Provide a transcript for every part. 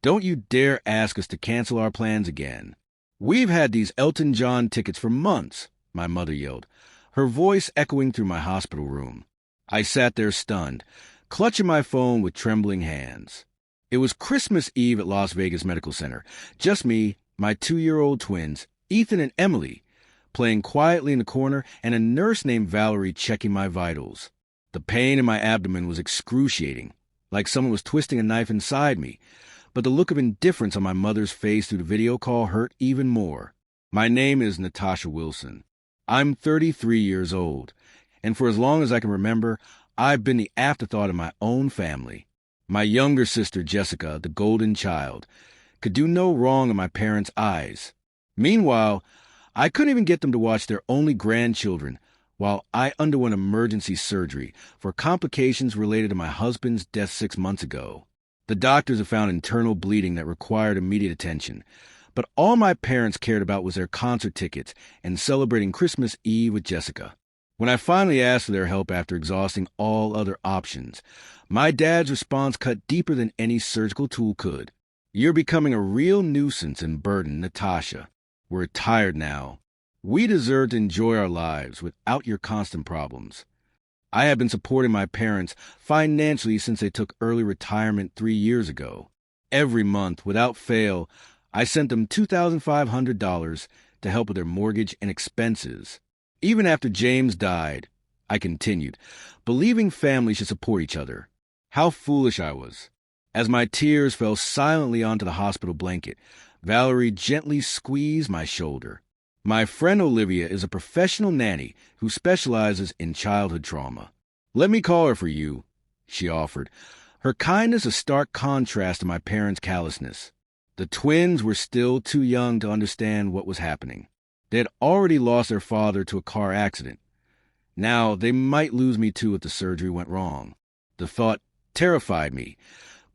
Don't you dare ask us to cancel our plans again. We've had these Elton John tickets for months, my mother yelled, her voice echoing through my hospital room. I sat there stunned, clutching my phone with trembling hands. It was Christmas Eve at Las Vegas Medical Center. Just me, my 2-year-old twins, Ethan and Emily, playing quietly in the corner, and a nurse named Valerie checking my vitals. The pain in my abdomen was excruciating, like someone was twisting a knife inside me, but the look of indifference on my mother's face through the video call hurt even more. My name is Natasha Wilson. I'm 33 years old, and for as long as I can remember, I've been the afterthought of my own family. My younger sister, Jessica, the golden child, could do no wrong in my parents' eyes. Meanwhile, I couldn't even get them to watch their only grandchildren while I underwent emergency surgery for complications related to my husband's death 6 months ago. The doctors have found internal bleeding that required immediate attention, but all my parents cared about was their concert tickets and celebrating Christmas Eve with Jessica. When I finally asked for their help after exhausting all other options, my dad's response cut deeper than any surgical tool could. You're becoming a real nuisance and burden, Natasha. We're tired now. We deserve to enjoy our lives without your constant problems. I have been supporting my parents financially since they took early retirement 3 years ago. Every month, without fail, I sent them $2,500 to help with their mortgage and expenses. Even after James died, I continued, believing families should support each other. How foolish I was. As my tears fell silently onto the hospital blanket, Valerie gently squeezed my shoulder. My friend Olivia is a professional nanny who specializes in childhood trauma. Let me call her for you, she offered, her kindness a stark contrast to my parents' callousness. The twins were still too young to understand what was happening. They had already lost their father to a car accident. Now they might lose me too if the surgery went wrong. The thought terrified me,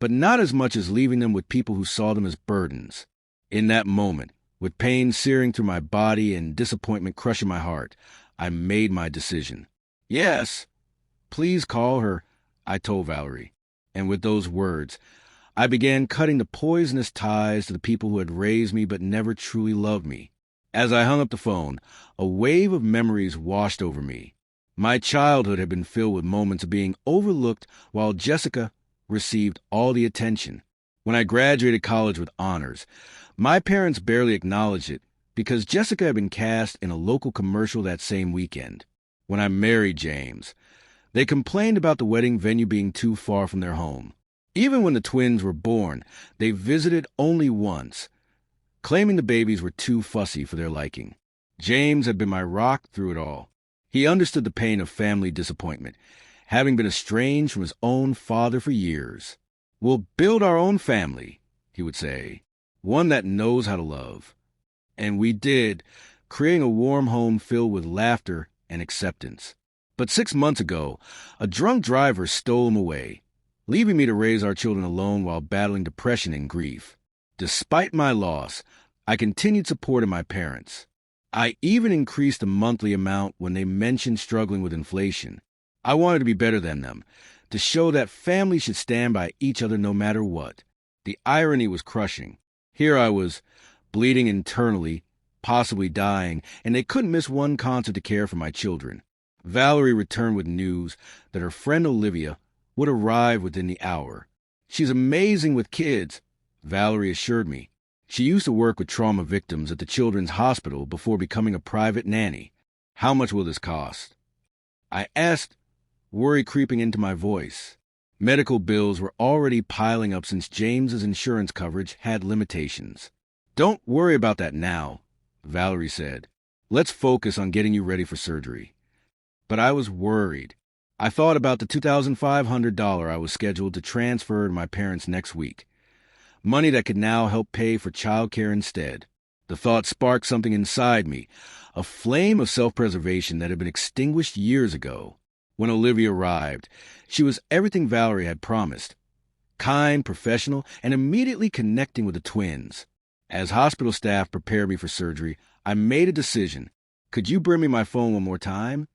but not as much as leaving them with people who saw them as burdens. In that moment, with pain searing through my body and disappointment crushing my heart, I made my decision. Yes, please call her, I told Valerie. And with those words, I began cutting the poisonous ties to the people who had raised me but never truly loved me. As I hung up the phone, a wave of memories washed over me. My childhood had been filled with moments of being overlooked while Jessica received all the attention. When I graduated college with honors, my parents barely acknowledged it because Jessica had been cast in a local commercial that same weekend. When I married James, they complained about the wedding venue being too far from their home. Even when the twins were born, they visited only once, claiming the babies were too fussy for their liking. James had been my rock through it all. He understood the pain of family disappointment, having been estranged from his own father for years. We'll build our own family, he would say, one that knows how to love. And we did, creating a warm home filled with laughter and acceptance. But 6 months ago, a drunk driver stole him away, leaving me to raise our children alone while battling depression and grief. Despite my loss, I continued supporting my parents. I even increased the monthly amount when they mentioned struggling with inflation. I wanted to be better than them, to show that families should stand by each other no matter what. The irony was crushing. Here I was, bleeding internally, possibly dying, and they couldn't miss one concert to care for my children. Valerie returned with news that her friend Olivia would arrive within the hour. She's amazing with kids, Valerie assured me. She used to work with trauma victims at the Children's Hospital before becoming a private nanny. How much will this cost? I asked, worry creeping into my voice. Medical bills were already piling up since James's insurance coverage had limitations. Don't worry about that now, Valerie said. Let's focus on getting you ready for surgery. But I was worried. I thought about the $2,500 I was scheduled to transfer to my parents next week. Money that could now help pay for childcare instead. The thought sparked something inside me, a flame of self-preservation that had been extinguished years ago. When Olivia arrived, she was everything Valerie had promised. Kind, professional, and immediately connecting with the twins. As hospital staff prepared me for surgery, I made a decision. Could you bring me my phone one more time?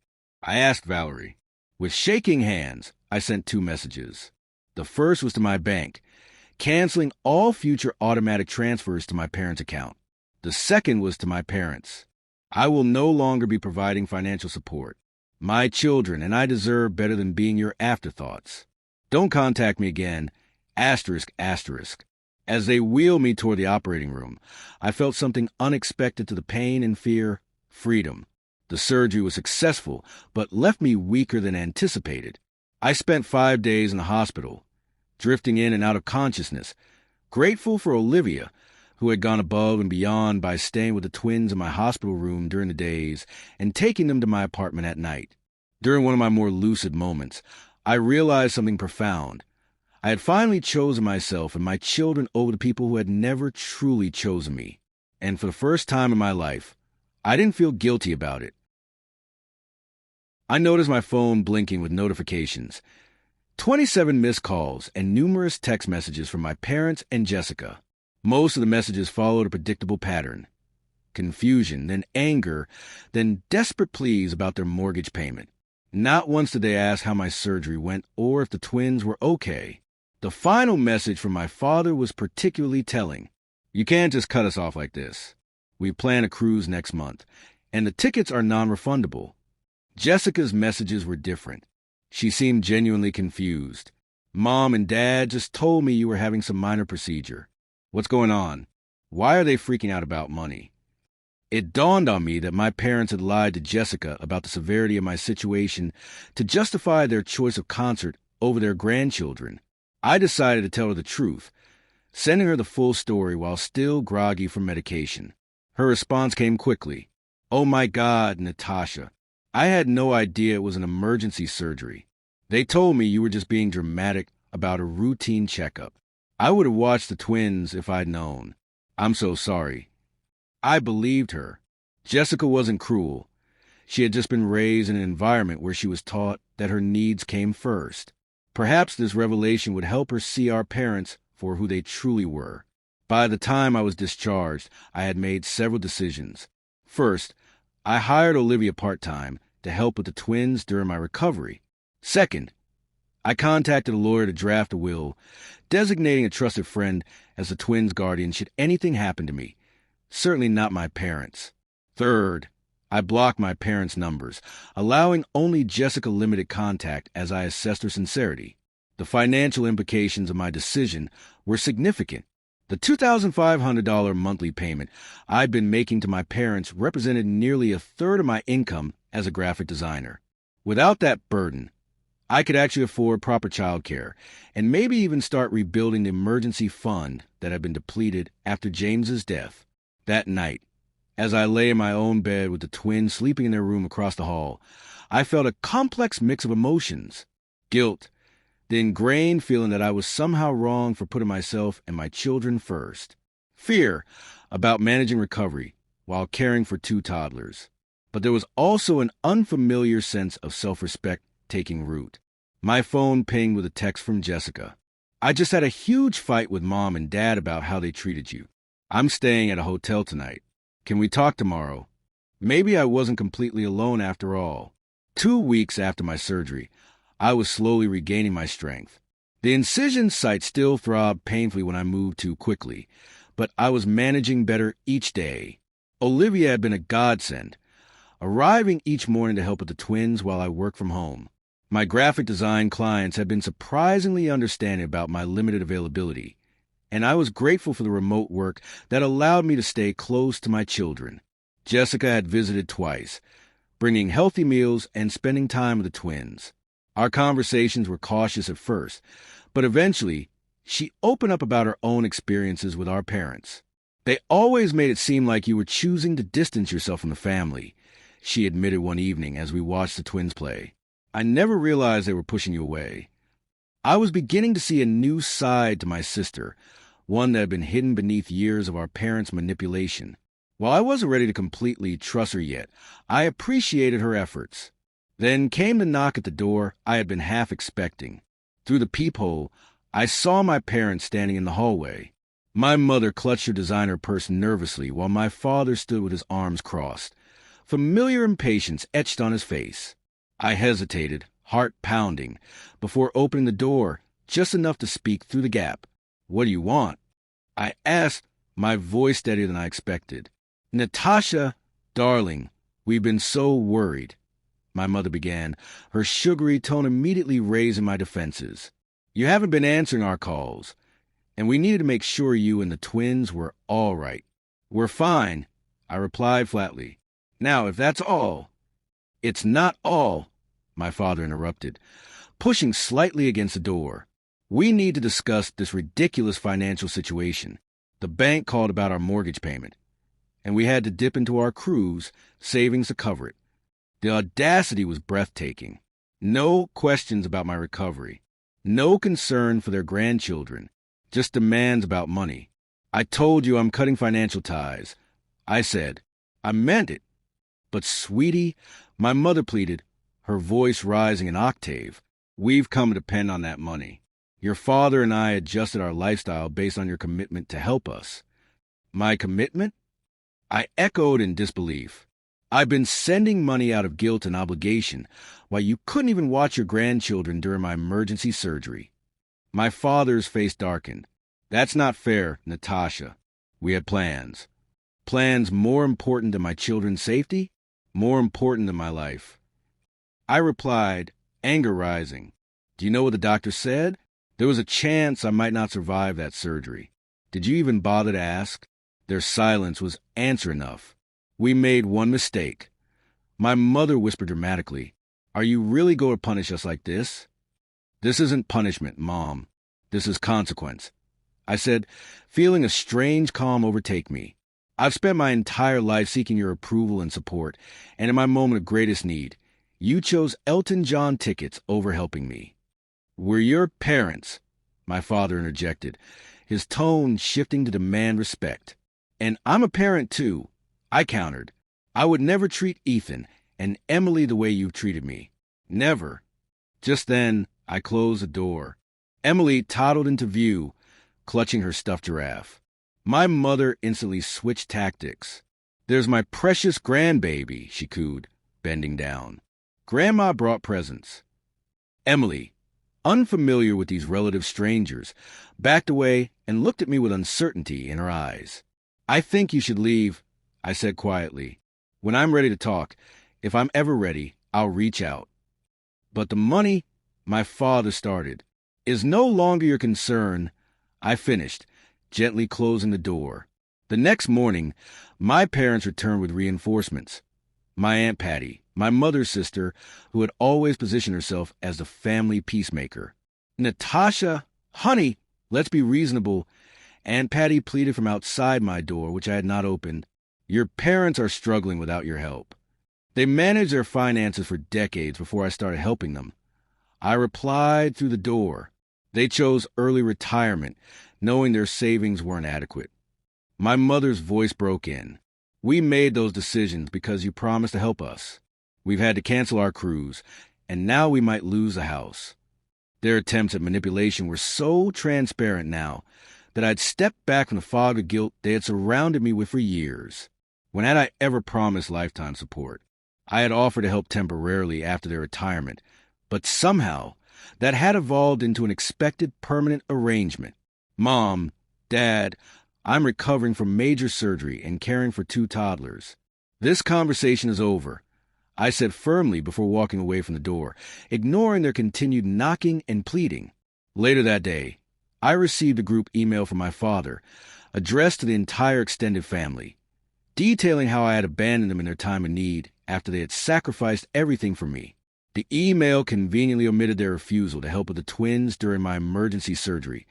I asked Valerie. With shaking hands, I sent 2 messages. The first was to my bank. canceling all future automatic transfers to my parents' account. The second was to my parents. I will no longer be providing financial support. My children and I deserve better than being your afterthoughts. Don't contact me again. Asterisk, asterisk. As they wheel me toward the operating room, I felt something unexpected to the pain and fear: freedom. The surgery was successful, but left me weaker than anticipated. I spent 5 days in the hospital, drifting in and out of consciousness, grateful for Olivia, who had gone above and beyond by staying with the twins in my hospital room during the days and taking them to my apartment at night. During one of my more lucid moments, I realized something profound. I had finally chosen myself and my children over the people who had never truly chosen me. And for the first time in my life, I didn't feel guilty about it. I noticed my phone blinking with notifications. 27 missed calls and numerous text messages from my parents and Jessica. Most of the messages followed a predictable pattern: confusion, then anger, then desperate pleas about their mortgage payment. Not once did they ask how my surgery went or if the twins were okay. The final message from my father was particularly telling. You can't just cut us off like this. We plan a cruise next month, and the tickets are non-refundable. Jessica's messages were different. She seemed genuinely confused. Mom and Dad just told me you were having some minor procedure. What's going on? Why are they freaking out about money? It dawned on me that my parents had lied to Jessica about the severity of my situation to justify their choice of concert over their grandchildren. I decided to tell her the truth, sending her the full story while still groggy from medication. Her response came quickly. Oh my God, Natasha. I had no idea it was an emergency surgery. They told me you were just being dramatic about a routine checkup. I would have watched the twins if I'd known. I'm so sorry. I believed her. Jessica wasn't cruel. She had just been raised in an environment where she was taught that her needs came first. Perhaps this revelation would help her see our parents for who they truly were. By the time I was discharged, I had made several decisions. First, I hired Olivia part-time to help with the twins during my recovery. Second, I contacted a lawyer to draft a will, designating a trusted friend as the twins' guardian should anything happen to me. Certainly not my parents. Third, I blocked my parents' numbers, allowing only Jessica limited contact as I assessed her sincerity. The financial implications of my decision were significant. The $2,500 monthly payment I'd been making to my parents represented nearly a third of my income as a graphic designer. Without that burden, I could actually afford proper child care and maybe even start rebuilding the emergency fund that had been depleted after James's death. That night, as I lay in my own bed with the twins sleeping in their room across the hall, I felt a complex mix of emotions: guilt, the ingrained feeling that I was somehow wrong for putting myself and my children first, fear about managing recovery while caring for 2 toddlers. But there was also an unfamiliar sense of self-respect taking root. My phone pinged with a text from Jessica. I just had a huge fight with Mom and Dad about how they treated you. I'm staying at a hotel tonight. Can we talk tomorrow? Maybe I wasn't completely alone after all. 2 weeks after my surgery, I was slowly regaining my strength. The incision site still throbbed painfully when I moved too quickly, but I was managing better each day. Olivia had been a godsend, arriving each morning to help with the twins while I worked from home. My graphic design clients had been surprisingly understanding about my limited availability, and I was grateful for the remote work that allowed me to stay close to my children. Jessica had visited twice, bringing healthy meals and spending time with the twins. Our conversations were cautious at first, but eventually, she opened up about her own experiences with our parents. They always made it seem like you were choosing to distance yourself from the family, she admitted one evening as we watched the twins play. I never realized they were pushing you away. I was beginning to see a new side to my sister, one that had been hidden beneath years of our parents' manipulation. While I wasn't ready to completely trust her yet, I appreciated her efforts. Then came the knock at the door I had been half expecting. Through the peephole, I saw my parents standing in the hallway. My mother clutched her designer purse nervously while my father stood with his arms crossed, familiar impatience etched on his face. I hesitated, heart pounding, before opening the door, just enough to speak through the gap. What do you want? I asked, my voice steadier than I expected. Natasha, darling, we've been so worried, my mother began, her sugary tone immediately raising my defenses. You haven't been answering our calls, and we needed to make sure you and the twins were all right. We're fine, I replied flatly. Now, if that's all— It's not all, my father interrupted, pushing slightly against the door. We need to discuss this ridiculous financial situation. The bank called about our mortgage payment, and we had to dip into our cruise savings to cover it. The audacity was breathtaking. No questions about my recovery. No concern for their grandchildren. Just demands about money. I told you I'm cutting financial ties. I said. I meant it. But, sweetie, my mother pleaded, her voice rising an octave, we've come to depend on that money. Your father and I adjusted our lifestyle based on your commitment to help us. My commitment? I echoed in disbelief. I've been sending money out of guilt and obligation while you couldn't even watch your grandchildren during my emergency surgery. My father's face darkened. That's not fair, Natasha. We had plans. Plans more important than my children's safety, more important than my life. I replied, anger rising. Do you know what the doctor said? There was a chance I might not survive that surgery. Did you even bother to ask? Their silence was answer enough. We made one mistake. My mother whispered dramatically, Are you really going to punish us like this? This isn't punishment, Mom. This is consequence. I said, feeling a strange calm overtake me. I've spent my entire life seeking your approval and support, and in my moment of greatest need, you chose Elton John tickets over helping me. We're your parents, my father interjected, his tone shifting to demand respect. And I'm a parent, too, I countered. I would never treat Ethan and Emily the way you've treated me. Never. Just then, I closed the door. Emily toddled into view, clutching her stuffed giraffe. My mother instantly switched tactics. There's my precious grandbaby, she cooed, bending down. Grandma brought presents. Emily, unfamiliar with these relative strangers, backed away and looked at me with uncertainty in her eyes. I think you should leave, I said quietly. When I'm ready to talk, if I'm ever ready, I'll reach out. But the money, my father started, is no longer your concern, I finished, gently closing the door. The next morning, my parents returned with reinforcements. My Aunt Patty, my mother's sister, who had always positioned herself as the family peacemaker. Natasha, honey, let's be reasonable. Aunt Patty pleaded from outside my door, which I had not opened. Your parents are struggling without your help. They managed their finances for decades before I started helping them. I replied through the door. They chose early retirement, knowing their savings weren't adequate. My mother's voice broke in. We made those decisions because you promised to help us. We've had to cancel our cruise, and now we might lose the house. Their attempts at manipulation were so transparent now that I'd stepped back from the fog of guilt they had surrounded me with for years. When had I ever promised lifetime support? I had offered to help temporarily after their retirement, but somehow that had evolved into an expected permanent arrangement. Mom, Dad, I'm recovering from major surgery and caring for 2 toddlers. This conversation is over, I said firmly before walking away from the door, ignoring their continued knocking and pleading. Later that day, I received a group email from my father, addressed to the entire extended family, detailing how I had abandoned them in their time of need after they had sacrificed everything for me. The email conveniently omitted their refusal to help with the twins during my emergency surgery,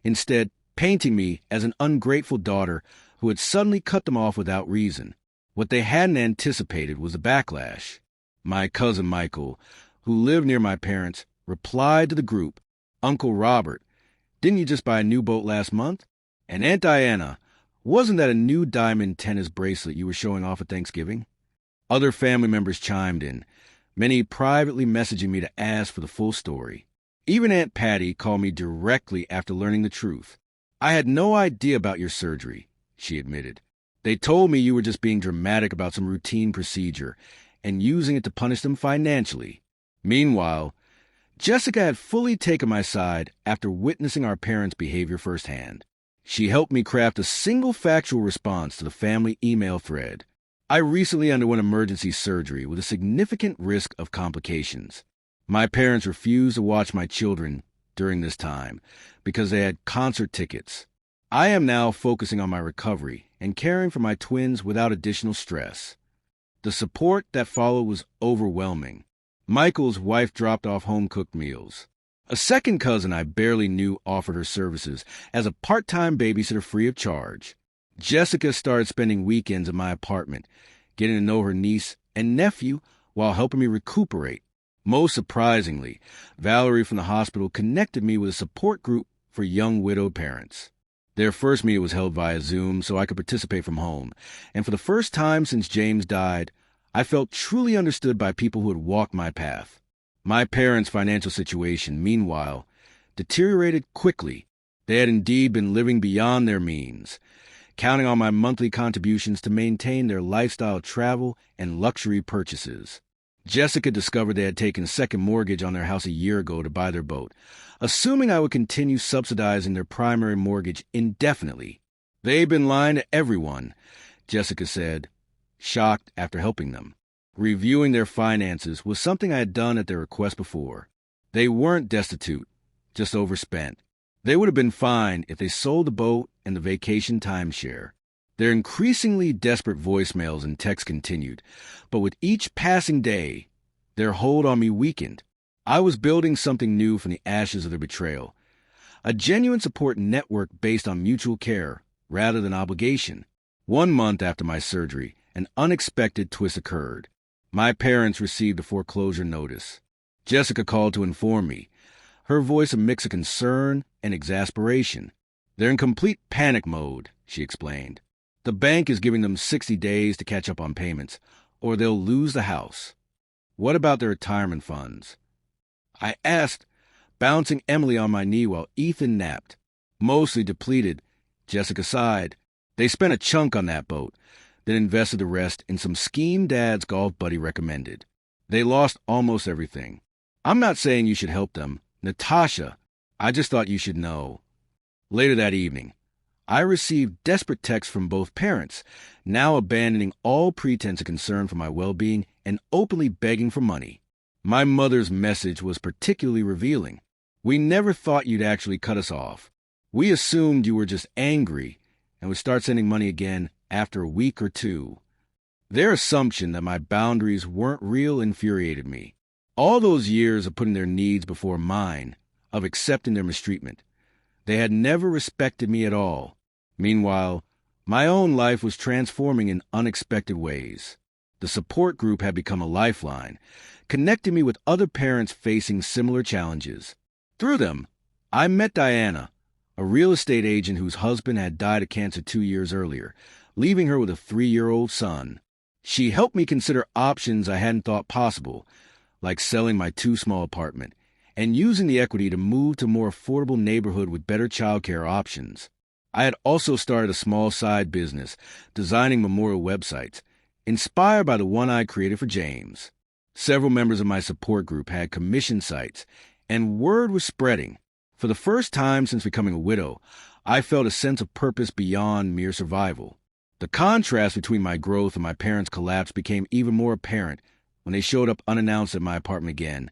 instead painting me as an ungrateful daughter who had suddenly cut them off without reason. What they hadn't anticipated was the backlash. My cousin Michael, who lived near my parents, replied to the group, Uncle Robert, didn't you just buy a new boat last month? And Aunt Diana, wasn't that a new diamond tennis bracelet you were showing off at Thanksgiving? Other family members chimed in, many privately messaging me to ask for the full story. Even Aunt Patty called me directly after learning the truth. I had no idea about your surgery, she admitted. They told me you were just being dramatic about some routine procedure and using it to punish them financially. Meanwhile, Jessica had fully taken my side after witnessing our parents' behavior firsthand. She helped me craft a single factual response to the family email thread. I recently underwent emergency surgery with a significant risk of complications. My parents refused to watch my children during this time because they had concert tickets. I am now focusing on my recovery and caring for my twins without additional stress. The support that followed was overwhelming. Michael's wife dropped off home-cooked meals. A second cousin I barely knew offered her services as a part-time babysitter free of charge. Jessica started spending weekends in my apartment, getting to know her niece and nephew while helping me recuperate. Most surprisingly, Valerie from the hospital connected me with a support group for young widowed parents. Their first meeting was held via Zoom so I could participate from home, and for the first time since James died, I felt truly understood by people who had walked my path. My parents' financial situation, meanwhile, deteriorated quickly. They had indeed been living beyond their means, counting on my monthly contributions to maintain their lifestyle travel and luxury purchases. Jessica discovered they had taken a second mortgage on their house a year ago to buy their boat, assuming I would continue subsidizing their primary mortgage indefinitely. "They've been lying to everyone," Jessica said, shocked after helping them. Reviewing their finances was something I had done at their request before. They weren't destitute, just overspent. They would have been fine if they sold the boat and the vacation timeshare. Their increasingly desperate voicemails and texts continued, but with each passing day, their hold on me weakened. I was building something new from the ashes of their betrayal, a genuine support network based on mutual care rather than obligation. 1 month after my surgery, an unexpected twist occurred. My parents received a foreclosure notice. Jessica called to inform me, her voice a mix of concern and exasperation. "They're in complete panic mode," she explained. "The bank is giving them 60 days to catch up on payments, or they'll lose the house." "What about their retirement funds?" I asked, bouncing Emily on my knee while Ethan napped. "Mostly depleted," Jessica sighed. "They spent a chunk on that boat, then invested the rest in some scheme Dad's golf buddy recommended. They lost almost everything. I'm not saying you should help them. Natasha, I just thought you should know." Later that evening, I received desperate texts from both parents, now abandoning all pretense of concern for my well-being and openly begging for money. My mother's message was particularly revealing. "We never thought you'd actually cut us off. We assumed you were just angry and would start sending money again after a week or two." Their assumption that my boundaries weren't real infuriated me. All those years of putting their needs before mine, of accepting their mistreatment, they had never respected me at all. Meanwhile, my own life was transforming in unexpected ways. The support group had become a lifeline, connecting me with other parents facing similar challenges. Through them, I met Diana, a real estate agent whose husband had died of cancer 2 years earlier, leaving her with a 3-year-old son. She helped me consider options I hadn't thought possible, like selling my too-small apartment and using the equity to move to a more affordable neighborhood with better childcare options. I had also started a small side business, designing memorial websites, inspired by the one I created for James. Several members of my support group had commissioned sites, and word was spreading. For the first time since becoming a widow, I felt a sense of purpose beyond mere survival. The contrast between my growth and my parents' collapse became even more apparent when they showed up unannounced at my apartment again,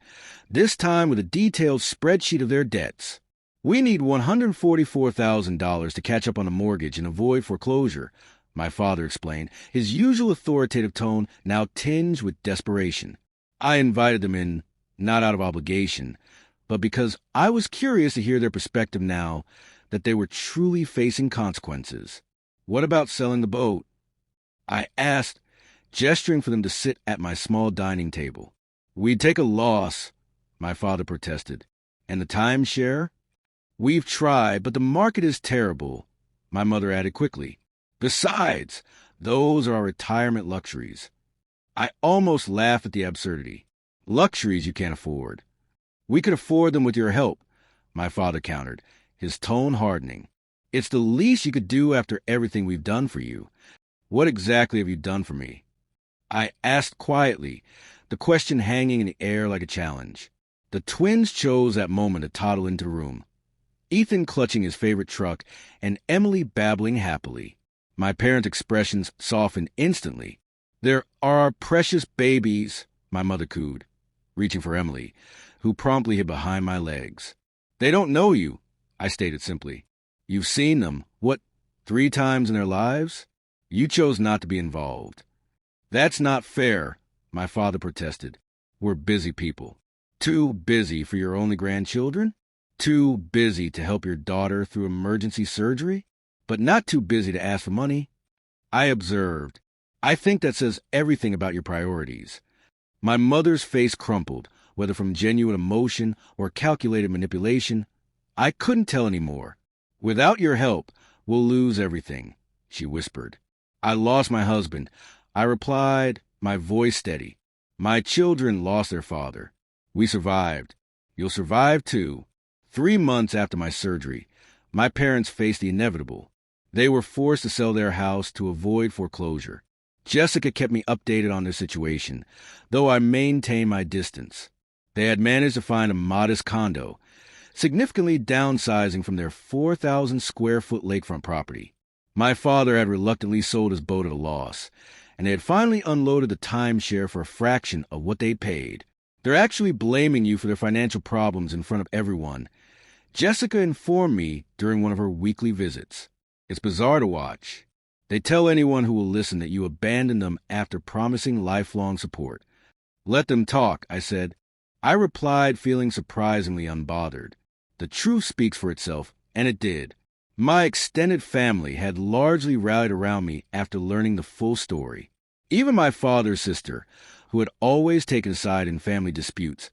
this time with a detailed spreadsheet of their debts. "We need $144,000 to catch up on the mortgage and avoid foreclosure," my father explained, his usual authoritative tone now tinged with desperation. I invited them in, not out of obligation, but because I was curious to hear their perspective now that they were truly facing consequences. "What about selling the boat?" I asked, gesturing for them to sit at my small dining table. "We'd take a loss," my father protested. "And the timeshare?" "We've tried, but the market is terrible," my mother added quickly. "Besides, those are our retirement luxuries." I almost laughed at the absurdity. "Luxuries you can't afford." "We could afford them with your help," my father countered, his tone hardening. "It's the least you could do after everything we've done for you." "What exactly have you done for me?" I asked quietly, the question hanging in the air like a challenge. The twins chose that moment to toddle into the room, Ethan clutching his favorite truck and Emily babbling happily. My parents' expressions softened instantly. "There are our precious babies," my mother cooed, reaching for Emily, who promptly hid behind my legs. "They don't know you," I stated simply. "You've seen them, what, 3 times in their lives? You chose not to be involved." "That's not fair," my father protested. "We're busy people." "Too busy for your only grandchildren? Too busy to help your daughter through emergency surgery? But not too busy to ask for money?" I observed. "I think that says everything about your priorities." My mother's face crumpled, whether from genuine emotion or calculated manipulation. I couldn't tell anymore. "Without your help, we'll lose everything," she whispered. "I lost my husband," I replied, my voice steady. "My children lost their father. We survived. You'll survive too." 3 months after my surgery, my parents faced the inevitable. They were forced to sell their house to avoid foreclosure. Jessica kept me updated on their situation, though I maintained my distance. They had managed to find a modest condo, significantly downsizing from their 4,000-square-foot lakefront property. My father had reluctantly sold his boat at a loss, and they had finally unloaded the timeshare for a fraction of what they paid. "They're actually blaming you for their financial problems in front of everyone," Jessica informed me during one of her weekly visits. "It's bizarre to watch. They tell anyone who will listen that you abandoned them after promising lifelong support." "Let them talk," I said. I replied, feeling surprisingly unbothered. The truth speaks for itself, and it did. My extended family had largely rallied around me after learning the full story. Even my father's sister, who had always taken a side in family disputes,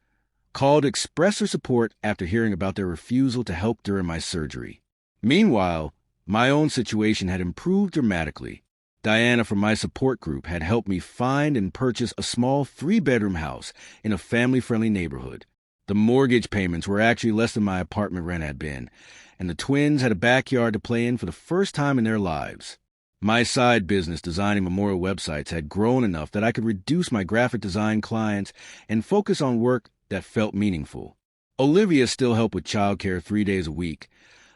called to express her support after hearing about their refusal to help during my surgery. Meanwhile, my own situation had improved dramatically. Diana from my support group had helped me find and purchase a small 3-bedroom house in a family-friendly neighborhood. The mortgage payments were actually less than my apartment rent had been, and the twins had a backyard to play in for the first time in their lives. My side business designing memorial websites had grown enough that I could reduce my graphic design clients and focus on work that felt meaningful. Olivia still helped with childcare 3 days a week,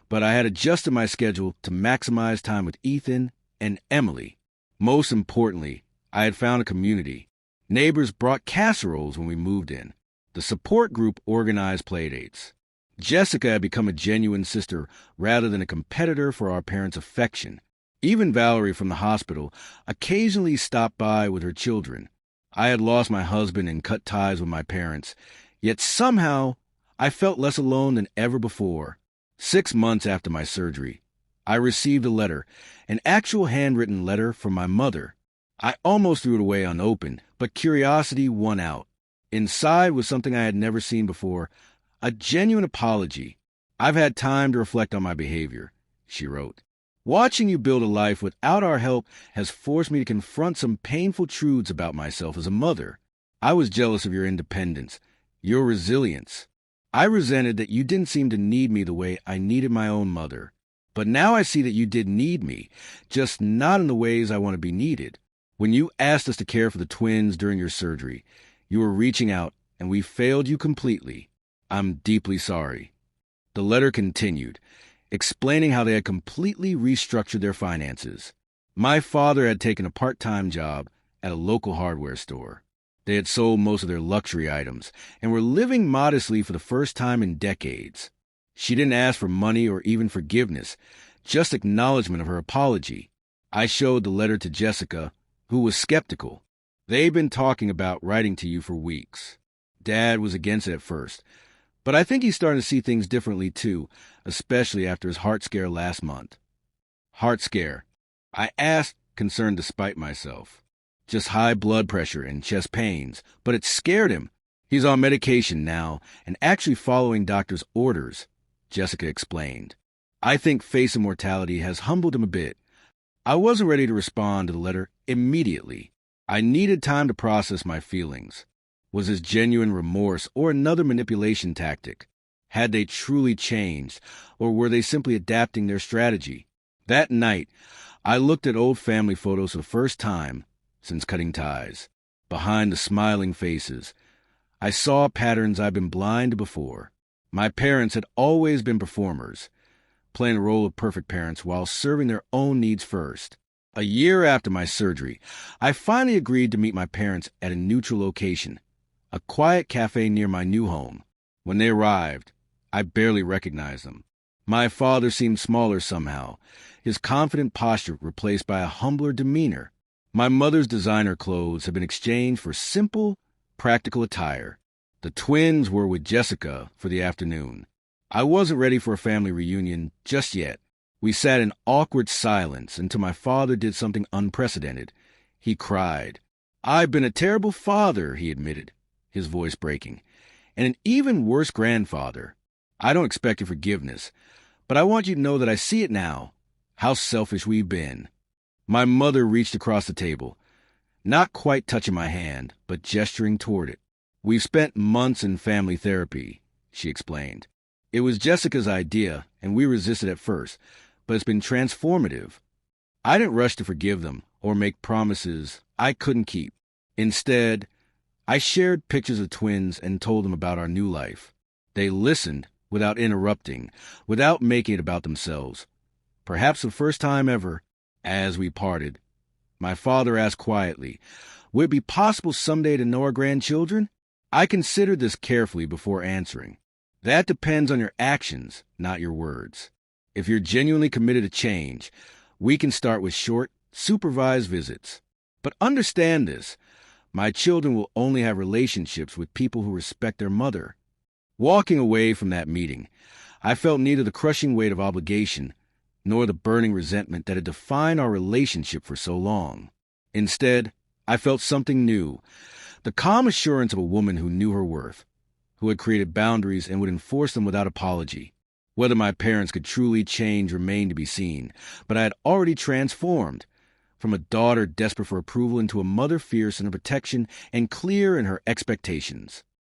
but I had adjusted my schedule to maximize time with Ethan and Emily. Most importantly, I had found a community. Neighbors brought casseroles when we moved in. The support group organized playdates. Jessica had become a genuine sister rather than a competitor for our parents' affection. Even Valerie from the hospital occasionally stopped by with her children. I had lost my husband and cut ties with my parents, yet somehow I felt less alone than ever before. 6 months after my surgery, I received a letter, an actual handwritten letter from my mother. I almost threw it away unopened, but curiosity won out. Inside was something I had never seen before, a genuine apology. "I've had time to reflect on my behavior," she wrote. "Watching you build a life without our help has forced me to confront some painful truths about myself as a mother. I was jealous of your independence, your resilience. I resented that you didn't seem to need me the way I needed my own mother. But now I see that you did need me, just not in the ways I want to be needed. When you asked us to care for the twins during your surgery, you were reaching out, and we failed you completely. I'm deeply sorry." The letter continued, explaining how they had completely restructured their finances. My father had taken a part-time job at a local hardware store. They had sold most of their luxury items and were living modestly for the first time in decades. She didn't ask for money or even forgiveness, just acknowledgement of her apology. I showed the letter to Jessica, who was skeptical. "They've been talking about writing to you for weeks. Dad was against it at first, but I think he's starting to see things differently too, especially after his heart scare last month." "Heart scare?" I asked, concerned despite myself. "Just high blood pressure and chest pains, but it scared him. He's on medication now and actually following doctor's orders," Jessica explained. "I think face of mortality has humbled him a bit." I wasn't ready to respond to the letter immediately. I needed time to process my feelings. Was this genuine remorse or another manipulation tactic? Had they truly changed, or were they simply adapting their strategy? That night, I looked at old family photos for the first time since cutting ties. Behind the smiling faces, I saw patterns I'd been blind to before. My parents had always been performers, playing the role of perfect parents while serving their own needs first. A year after my surgery, I finally agreed to meet my parents at a neutral location, a quiet cafe near my new home. When they arrived, I barely recognized them. My father seemed smaller somehow, his confident posture replaced by a humbler demeanor. My mother's designer clothes had been exchanged for simple, practical attire. The twins were with Jessica for the afternoon. I wasn't ready for a family reunion just yet. We sat in awkward silence until my father did something unprecedented. He cried. "I've been a terrible father," he admitted, his voice breaking, "and an even worse grandfather. I don't expect your forgiveness, but I want you to know that I see it now, how selfish we've been." My mother reached across the table, not quite touching my hand, but gesturing toward it. "We've spent months in family therapy," she explained. "It was Jessica's idea, and we resisted at first, but it's been transformative. I didn't rush to forgive them or make promises I couldn't keep. Instead, I shared pictures of twins and told them about our new life. They listened without interrupting, without making it about themselves. Perhaps the first time ever, as we parted, my father asked quietly, "Would it be possible someday to know our grandchildren?" I considered this carefully before answering. "That depends on your actions, not your words. If you're genuinely committed to change, we can start with short, supervised visits. But understand this, my children will only have relationships with people who respect their mother." Walking away from that meeting, I felt neither the crushing weight of obligation nor the burning resentment that had defined our relationship for so long. Instead, I felt something new, the calm assurance of a woman who knew her worth, who had created boundaries and would enforce them without apology. Whether my parents could truly change remained to be seen, but I had already transformed, from a daughter desperate for approval into a mother fierce in her protection and clear in her expectations.